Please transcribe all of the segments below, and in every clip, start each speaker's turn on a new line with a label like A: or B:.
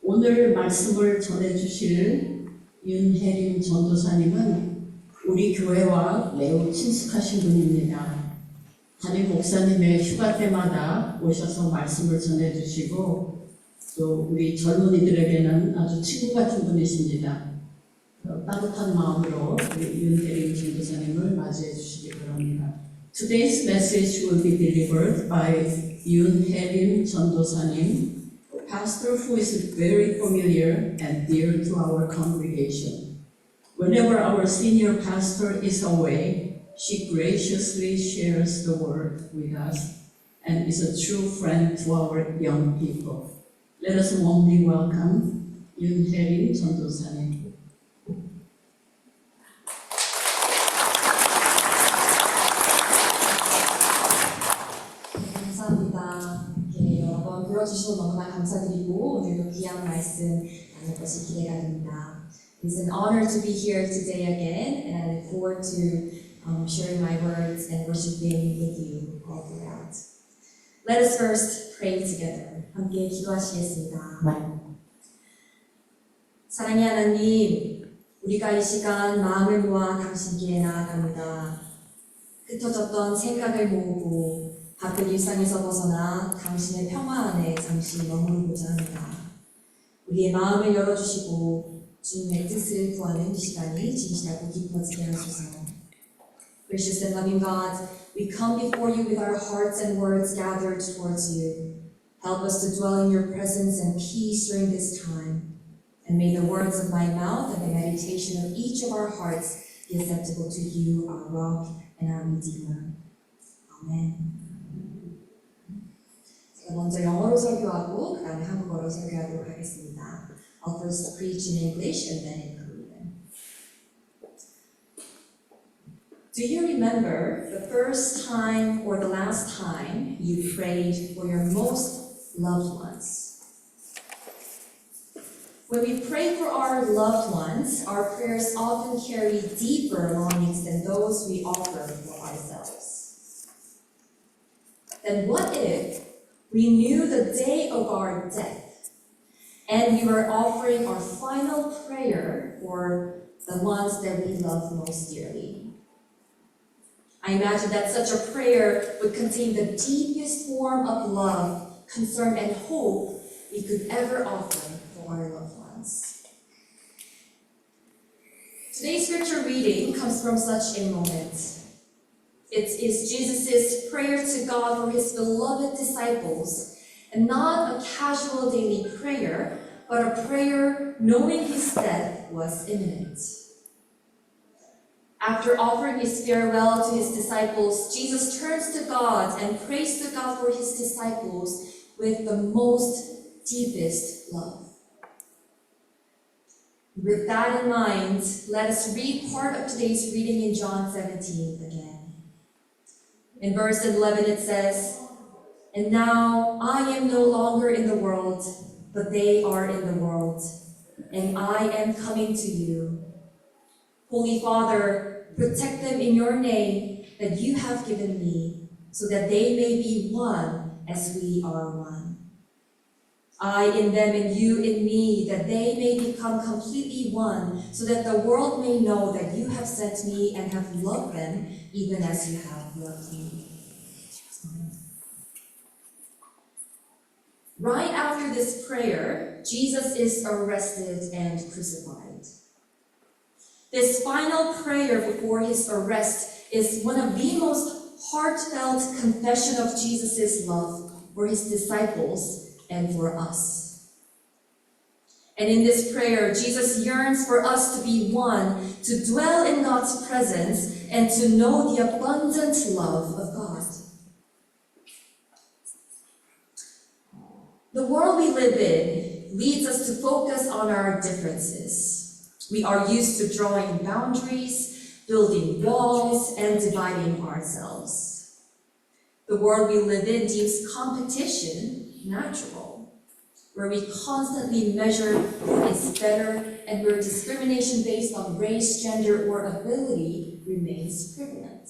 A: 오늘 말씀을 전해주실 윤혜림 전도사님은 우리 교회와 매우 친숙하신 분입니다. 담임 목사님의 휴가 때마다 오셔서 말씀을 전해주시고 또 우리 젊은이들에게는 아주 친구 같은 분이십니다. 따뜻한 마음으로 우리 윤혜림 전도사님을 맞이해 주시기 바랍니다. Today's message will be delivered by 윤혜림 전도사님, pastor who is very familiar and dear to our congregation. Whenever our senior pastor is away, she graciously shares the word with us and is a true friend to our young people. Let us warmly welcome 윤혜림 전도사님.
B: 감사합니다. 여러 번 들어주셔서 너무나 감사드리고 오늘도 귀한 말씀 나눌 것이 기대가 됩니다. It's an honor to be here today again, and I look forward to sharing my words and worshiping with you all throughout. Let us first pray together. 함께 기도하시겠습니다. 사랑의 하나님, 우리가 이 시간 마음을 모아 당신께 나아갑니다. 흩어졌던 생각을 모으고 바쁜 일상에서 벗어나 당신의 평화 안에 잠시 머무르고자 합니다. 우리의 마음을 열어주시고 주님의 뜻을 구하는 이 시간이 진실하고 깊어지게 하소서. Gracious and loving God, we come before you with our hearts and words gathered towards you. Help us to dwell in your presence and peace during this time. And may the words of my mouth and the meditation of each of our hearts be acceptable to you, our rock and our redeemer. Amen. 제가 먼저 영어로 설교하고 그 다음에 한국어로 설교하도록 하겠습니다. I'll first preach in English and then in Korean. Do you remember the first time or the last time you prayed for your most loved ones? When we pray for our loved ones, our prayers often carry deeper longings than those we offer for ourselves. Then what if we knew the day of our death and we were offering our final prayer for the ones that we love most dearly? I imagine that such a prayer would contain the deepest form of love, concern, and hope we could ever offer for our loved ones. Today's scripture reading comes from such a moment. It is Jesus' prayer to God for his beloved disciples, and not a casual daily prayer, but a prayer knowing his death was imminent. After offering his farewell to his disciples, Jesus turns to God and prays to God for his disciples with the most deepest love. With that in mind, let us read part of today's reading in John 17 again. In verse 11 it says, "And now I am no longer in the world, but they are in the world, and I am coming to you. Holy Father, protect them in your name that you have given me, so that they may be one as we are one. I in them and you in me, that they may become completely one, so that the world may know that you have sent me and have loved them even as you have loved me." Right after this prayer, Jesus is arrested and crucified. This final prayer before his arrest is one of the most heartfelt confession of Jesus' love for his disciples and for us. And in this prayer, Jesus yearns for us to be one, to dwell in God's presence, and to know the abundant love of God. The world we live in leads us to focus on our differences. We are used to drawing boundaries, building walls, and dividing ourselves. The world we live in deems competition natural, where we constantly measure who is better and where discrimination based on race, gender, or ability remains prevalent.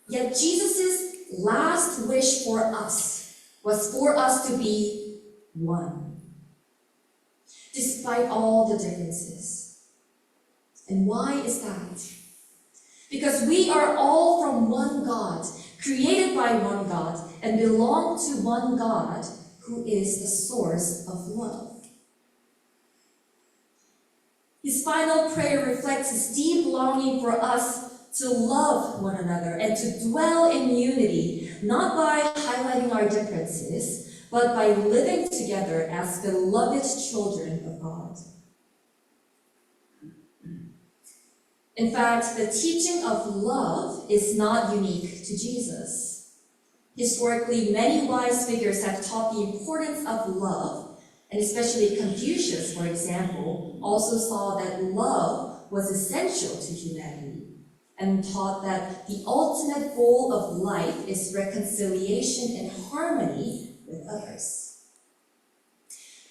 B: Yet Jesus' last wish for us was for us to be one, despite all the differences. And why is that? Because we are all from one God, created by one God, and belong to one God who is the source of love. His final prayer reflects his deep longing for us to love one another and to dwell in unity, not by highlighting our differences, but by living together as beloved children of God. In fact, the teaching of love is not unique to Jesus. Historically, many wise figures have taught the importance of love, and especially Confucius, for example, also saw that love was essential to humanity and taught that the ultimate goal of life is reconciliation and harmony with others.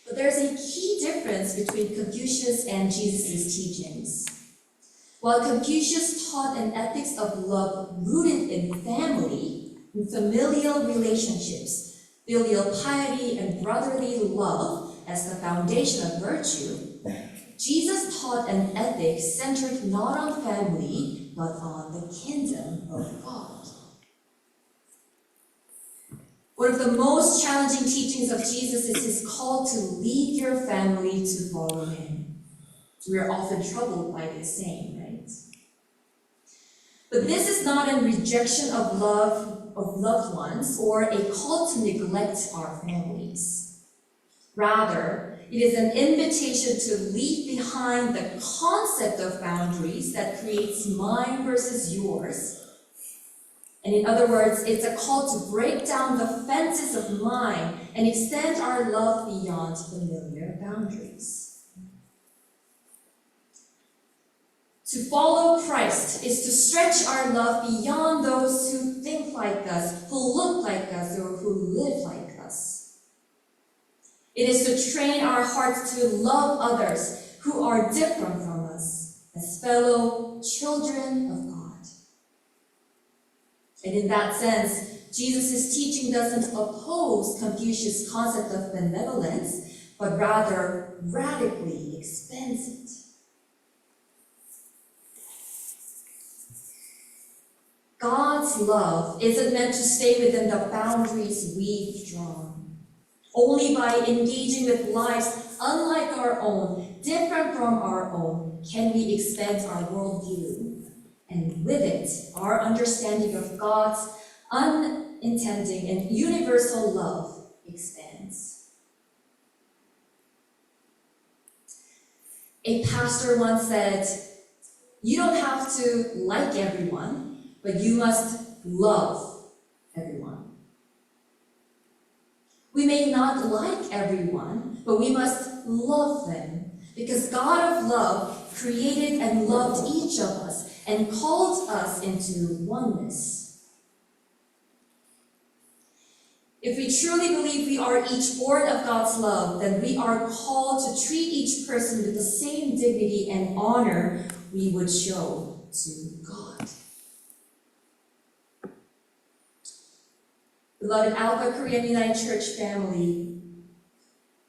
B: But there's a key difference between Confucius and Jesus' teachings. While Confucius taught an ethics of love rooted in family, in familial relationships, filial piety, and brotherly love as the foundation of virtue, Jesus taught an ethic centered not on family, but on the kingdom of God. One of the most challenging teachings of Jesus is his call to leave your family to follow him. We are often troubled by this saying, right? But this is not a rejection of love of loved ones or a call to neglect our families. Rather, it is an invitation to leave behind the concept of boundaries that creates mine versus yours. And in other words, it's a call to break down the fences of mine and extend our love beyond familiar boundaries. To follow Christ is to stretch our love beyond those who think like us, who look like us, or who live like us. It is to train our hearts to love others who are different from us as fellow children of God. And in that sense, Jesus' teaching doesn't oppose Confucius' concept of benevolence, but rather radically expands it. God's love isn't meant to stay within the boundaries we've drawn. Only by engaging with lives unlike our own, different from our own, can we expand our worldview. And with it, our understanding of God's unintending and universal love expands. A pastor once said, "You don't have to like everyone, but you must love everyone." We may not like everyone, but we must love them, because God of love created and loved each of us and called us into oneness. If we truly believe we are each born of God's love, then we are called to treat each person with the same dignity and honor we would show to God. Beloved Alpha Korean United Church family,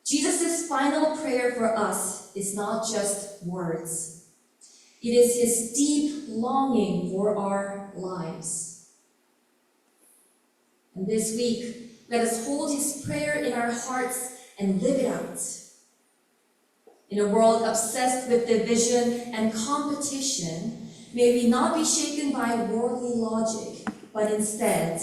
B: Jesus' final prayer for us is not just words. It is his deep longing for our lives. And this week, let us hold his prayer in our hearts and live it out. In a world obsessed with division and competition, may we not be shaken by worldly logic, but instead,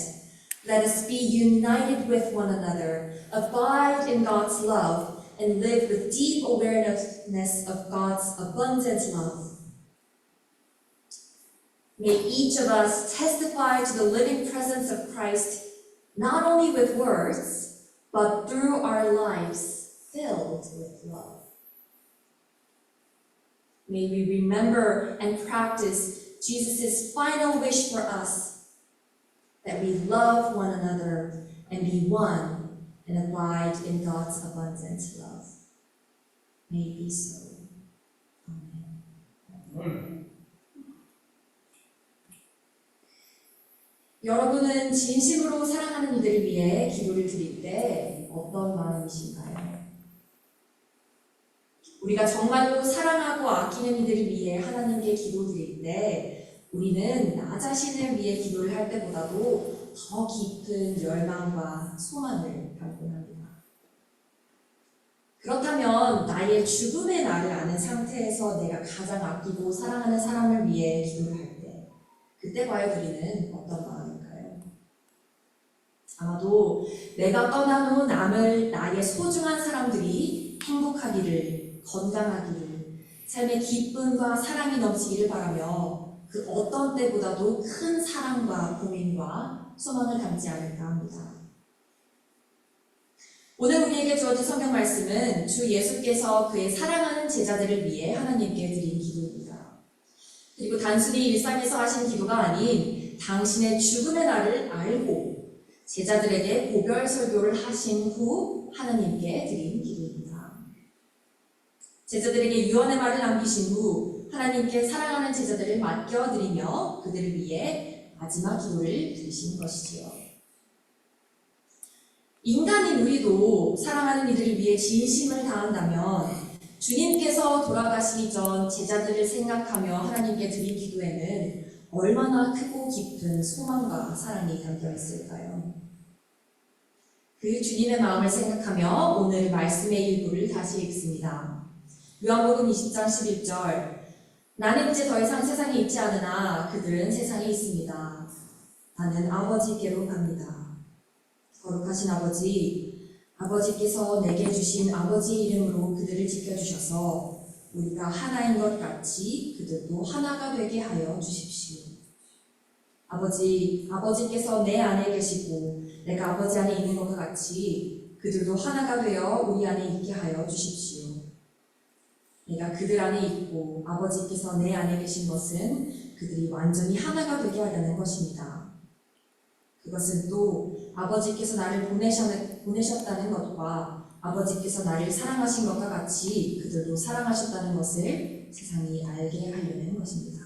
B: let us be united with one another, abide in God's love, and live with deep awareness of God's abundant love. May each of us testify to the living presence of Christ, not only with words, but through our lives filled with love. May we remember and practice Jesus' final wish for us, that we love one another and be one and abide in God's abundant love. May it be so. Amen. 여러분은 진심으로 사랑하는 이들을 위해 기도를 드릴 때 어떤 마음이신가요? 우리가 정말로 사랑하고 아끼는 이들을 위해 하나님께 기도드릴 때 우리는 나 자신을 위해 기도를 할 때보다도 더 깊은 열망과 소망을 갖곤 합니다. 그렇다면 나의 죽음의 날을 아는 상태에서 내가 가장 아끼고 사랑하는 사람을 위해 기도를 할 때 그때 과연 우리는 어떤 마음일까요? 아마도 내가 떠난 후 남을 나의 소중한 사람들이 행복하기를, 건강하기를, 삶의 기쁨과 사랑이 넘치기를 바라며 그 어떤 때보다도 큰 사랑과 고민과 소망을 담지 않을까 합니다. 오늘 우리에게 주어진 성경 말씀은 주 예수께서 그의 사랑하는 제자들을 위해 하나님께 드린 기도입니다. 그리고 단순히 일상에서 하신 기도가 아닌 당신의 죽음의 날을 알고 제자들에게 고별 설교를 하신 후 하나님께 드린 기도입니다. 제자들에게 유언의 말을 남기신 후 하나님께 사랑하는 제자들을 맡겨드리며 그들을 위해 마지막 기도를 드리신 것이지요. 인간인 우리도 사랑하는 이들을 위해 진심을 다한다면 주님께서 돌아가시기 전 제자들을 생각하며 하나님께 드린 기도에는 얼마나 크고 깊은 소망과 사랑이 담겨 있을까요? 그 주님의 마음을 생각하며 오늘 말씀의 일부를 다시 읽습니다. 요한복음 20장 11절 나는 이제 더 이상 세상에 있지 않으나 그들은 세상에 있습니다. 나는 아버지께로 갑니다. 거룩하신 아버지, 아버지께서 내게 주신 아버지의 이름으로 그들을 지켜주셔서 우리가 하나인 것 같이 그들도 하나가 되게 하여 주십시오. 아버지께서 내 안에 계시고 내가 아버지 안에 있는 것과 같이 그들도 하나가 되어 우리 안에 있게 하여 주십시오. 내가 그들 안에 있고 아버지께서 내 안에 계신 것은 그들이 완전히 하나가 되게 하려는 것입니다. 그것은 또 아버지께서 나를 보내셨다는 것과 아버지께서 나를 사랑하신 것과 같이 그들도 사랑하셨다는 것을 세상이 알게 하려는 것입니다.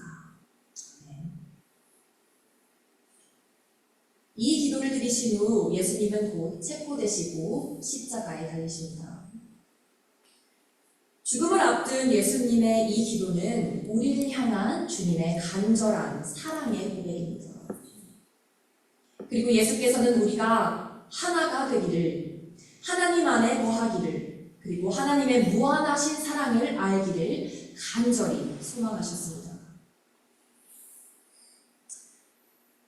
B: 이 기도를 드리신 후 예수님은 곧 체포되시고 십자가에 달리십니다. 죽음을 앞둔 예수님의 이 기도는 우리를 향한 주님의 간절한 사랑의 고백입니다. 그리고 예수께서는 우리가 하나가 되기를, 하나님 안에 거하기를, 그리고 하나님의 무한하신 사랑을 알기를 간절히 소망하셨습니다.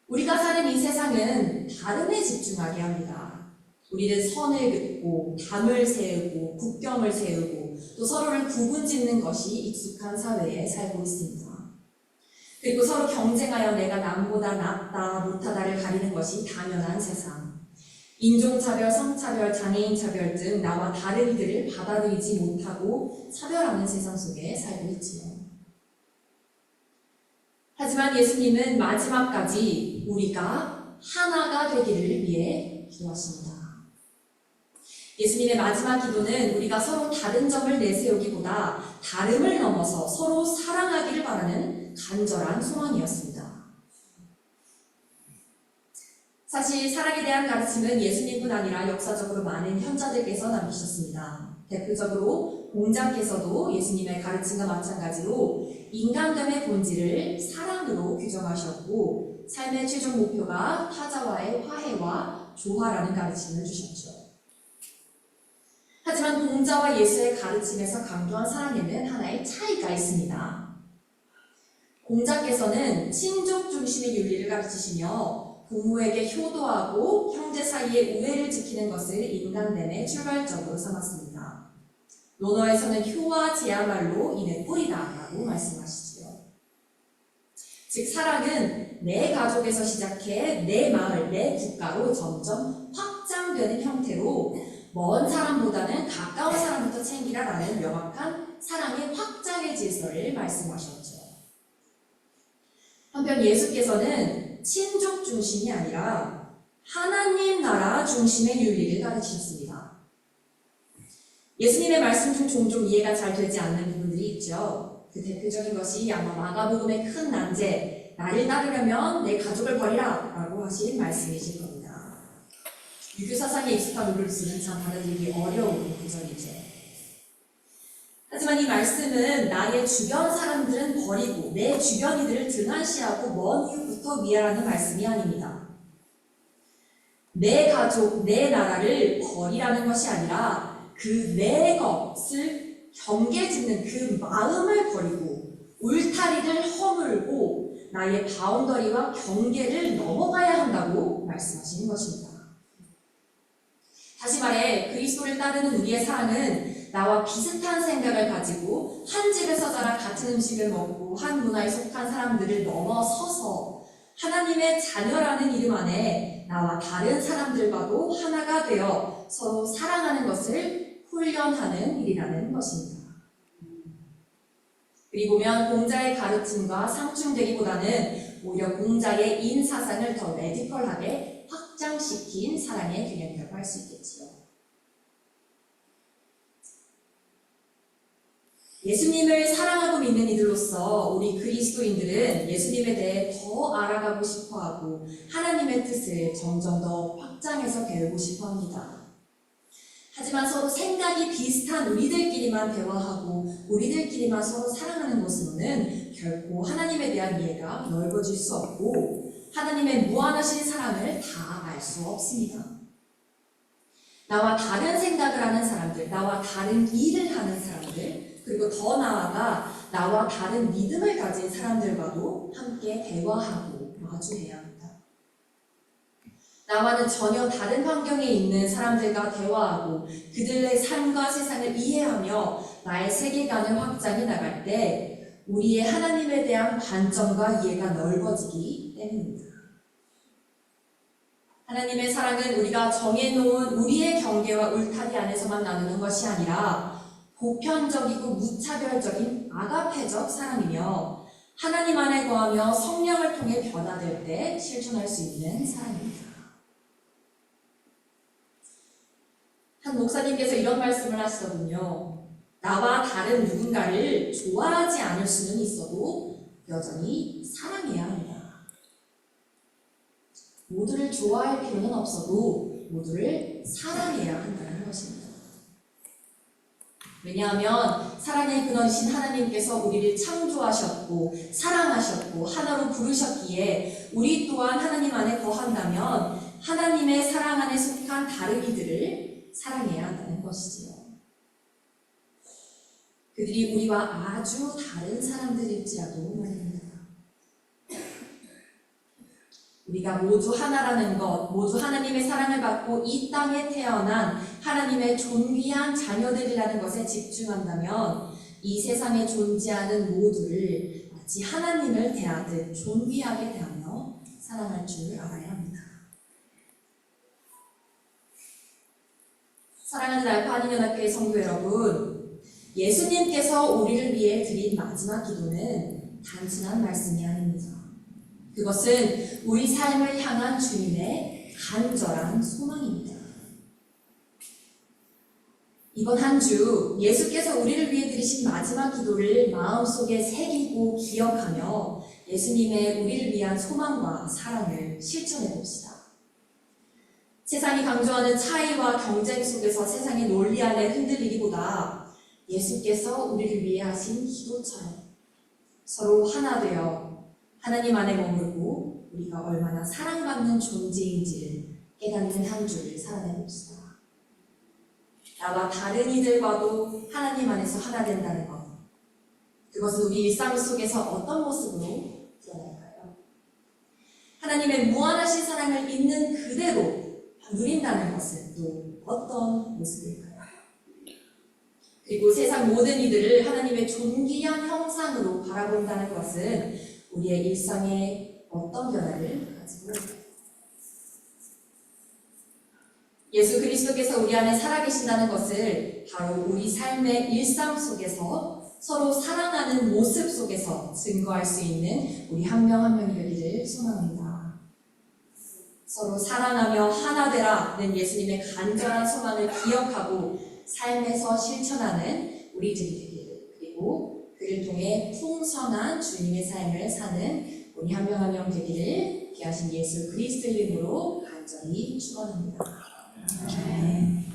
B: 우리가 사는 이 세상은 다름에 집중하게 합니다. 우리는 선을 긋고 담을 세우고 국경을 세우고 또 서로를 구분짓는 것이 익숙한 사회에 살고 있습니다. 그리고 서로 경쟁하여 내가 남보다 낫다 못하다를 가리는 것이 당연한 세상. 인종차별, 성차별, 장애인차별 등 나와 다른 이들을 받아들이지 못하고 차별하는 세상 속에 살고 있지요. 하지만 예수님은 마지막까지 우리가 하나가 되기를 위해 기도하십니다. 예수님의 마지막 기도는 우리가 서로 다른 점을 내세우기보다 다름을 넘어서 서로 사랑하기를 바라는 간절한 소망이었습니다. 사실 사랑에 대한 가르침은 예수님뿐 아니라 역사적으로 많은 현자들께서 남기셨습니다. 대표적으로 공자께서도 예수님의 가르침과 마찬가지로 인간됨의 본질을 사랑으로 규정하셨고 삶의 최종 목표가 타자와의 화해와 조화라는 가르침을 주셨죠. 하지만 공자와 예수의 가르침에서 강조한 사랑에는 하나의 차이가 있습니다. 공자께서는 친족 중심의 윤리를 가르치시며 부모에게 효도하고 형제 사이의 우애를 지키는 것을 인간됨의 출발점으로 삼았습니다. 논어에서는 효와 제야말로 이는 뿌리다 라고 말씀하시지요. 즉 사랑은 내 가족에서 시작해 내 마을, 내 국가로 점점 확장되는 형태로 먼 사람보다는 가까운 사람부터 챙기라라는 명확한 사랑의 확장의 질서를 말씀하셨죠. 한편 예수께서는 친족 중심이 아니라 하나님 나라 중심의 윤리를 가르치셨습니다. 예수님의 말씀 중 종종 이해가 잘 되지 않는 부분들이 있죠. 그 대표적인 것이 아마 마가복음의 큰 난제, 나를 따르려면 내 가족을 버리라 라고 하신 말씀이실 겁니다. 유교 사상에 익숙한 우리로서는 참 받아들이기 어려운 구절이죠. 하지만 하지만 이 말씀은 나의 주변 사람들은 버리고 내 주변 이들을 등한시하고 먼 이웃부터 위하라는 말씀이 아닙니다. 내 가족, 내 나라를 버리라는 것이 아니라 그 내 것을 경계짓는 그 마음을 버리고 울타리를 허물고 나의 바운더리와 경계를 넘어가야 한다고 말씀하시는 것입니다. 다시 말해 그리스도를 따르는 우리의 사랑은 나와 비슷한 생각을 가지고 한 집에서 자라 같은 음식을 먹고 한 문화에 속한 사람들을 넘어서서 하나님의 자녀라는 이름 안에 나와 다른 사람들과도 하나가 되어 서로 사랑하는 것을 훈련하는 일이라는 것입니다. 그리 보면 공자의 가르침과 상충되기보다는 오히려 공자의 인사상을 더 레디컬하게 확장시킨 사랑의 균형이라고 할 수 있겠지요. 예수님을 사랑하고 믿는 이들로서 우리 그리스도인들은 예수님에 대해 더 알아가고 싶어하고 하나님의 뜻을 점점 더 확장해서 배우고 싶어합니다. 하지만 서로 생각이 비슷한 우리들끼리만 대화하고 우리들끼리만 서로 사랑하는 것으로는 결코 하나님에 대한 이해가 넓어질 수 없고 하나님의 무한하신 사랑을 다 알 수 없습니다. 나와 다른 생각을 하는 사람들, 나와 다른 일을 하는 사람들, 그리고 더 나아가 나와 다른 믿음을 가진 사람들과도 함께 대화하고 마주해야 합니다. 나와는 전혀 다른 환경에 있는 사람들과 대화하고 그들의 삶과 세상을 이해하며 나의 세계관을 확장해 나갈 때 우리의 하나님에 대한 관점과 이해가 넓어지기 때문입니다. 하나님의 사랑은 우리가 정해놓은 우리의 경계와 울타리 안에서만 나누는 것이 아니라 보편적이고 무차별적인 아가페적 사랑이며 하나님 안에 거하며 성령을 통해 변화될 때 실존할 수 있는 사랑입니다. 한 목사님께서 이런 말씀을 하시더군요. 나와 다른 누군가를 좋아하지 않을 수는 있어도 여전히 사랑해야 합니다. 모두를 좋아할 필요는 없어도 모두를 사랑해야 한다는 것입니다. 왜냐하면 사랑의 근원이신 하나님께서 우리를 창조하셨고 사랑하셨고 하나로 부르셨기에 우리 또한 하나님 안에 거한다면 하나님의 사랑 안에 속한 다른 이들을 사랑해야 한다는 것이지요. 그들이 우리와 아주 다른 사람들일지라도 말입니다. 우리가 모두 하나라는 것, 모두 하나님의 사랑을 받고 이 땅에 태어난 하나님의 존귀한 자녀들이라는 것에 집중한다면 이 세상에 존재하는 모두를 마치 하나님을 대하듯 존귀하게 대하며 사랑할 줄 알아야 합니다. 사랑하는 알파 한인연합교회 성도 여러분, 예수님께서 우리를 위해 드린 마지막 기도는 단순한 말씀이 아닙니다. 그것은 우리 삶을 향한 주님의 간절한 소망입니다. 이번 한 주 예수께서 우리를 위해 드리신 마지막 기도를 마음속에 새기고 기억하며 예수님의 우리를 위한 소망과 사랑을 실천해 봅시다. 세상이 강조하는 차이와 경쟁 속에서 세상의 논리 안에 흔들리기보다 예수께서 우리를 위해 하신 기도처럼 서로 하나 되어 하나님 안에 머물고 우리가 얼마나 사랑받는 존재인지를 깨닫는 한 주를 살아내봅시다. 나와 다른 이들과도 하나님 안에서 하나 된다는 것. 그것은 우리 일상 속에서 어떤 모습으로 드러날까요? 하나님의 무한하신 사랑을 있는 그대로 누린다는 것은 또 어떤 모습일까요? 그리고 세상 모든 이들을 하나님의 존귀한 형상으로 바라본다는 것은 우리의 일상에 어떤 변화를 가지고 있을까요? 예수 그리스도께서 우리 안에 살아계신다는 것을 바로 우리 삶의 일상 속에서 서로 사랑하는 모습 속에서 증거할 수 있는 우리 한 명 한 명이 되기를 소망합니다. 서로 사랑하며 하나 되라는 예수님의 간절한 소망을 기억하고 삶에서 실천하는 우리들이 되기를, 그리고 그를 통해 풍성한 주님의 삶을 사는 우리 한 명 한 명 되기를 귀하신 예수 그리스도 이름으로 간절히 축원합니다. 아멘.